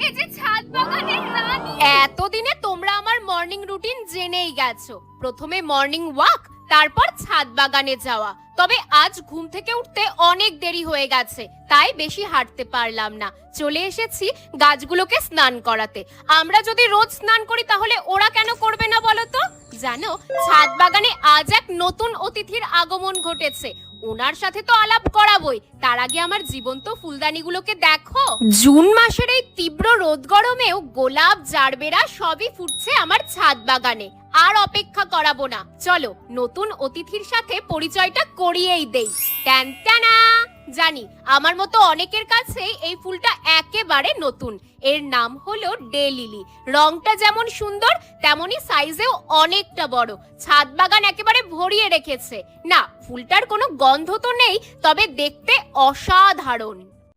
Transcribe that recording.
এই যে ছাদ বাগানের রানী। এতদিনে তোমরা আমার মর্নিং রুটিন জেনেই গেছো। প্রথমে মর্নিং ওয়াক, তারপর ছাদ বাগানে যাওয়া। তবে আজ ঘুম থেকে উঠতে অনেক দেরি হয়ে গেছে, তাই বেশি হাঁটতে পারলাম না। চলে এসেছি গাছগুলোকে স্নান করাতে। আমরা যদি রোজ স্নান করি তাহলে ওরা কেন করবে না বলো তো? জানো, ছাদ বাগানে আজ এক নতুন অতিথির আগমন ঘটেছে। ওনার সাথে তো আলাপ করাবই, তার আগে আমার জীবন্ত ফুলদানিগুলোকে দেখো। জুন মাসের এই তীব্র রোদ গরমেও গোলাপ, জারবেরা সবই ফুটছে আমার ছাদ বাগানে। আর অপেক্ষা করাবো না, চলো নতুন অতিথির সাথে পরিচয়টা করিয়েই দেই। ট্যান ট্যানা! জানি আমার মতো অনেকের কাছে এই ফুলটা একেবারে নতুন। এর নাম হলো ডে লিলি। রংটা যেমন সুন্দর, তেমনি সাইজেও অনেকটা বড়। ছাদ বাগান একেবারে ভরিয়ে রেখেছে। না, ফুলটার কোনো গন্ধ তো নেই, তবে দেখতে অসাধারণ।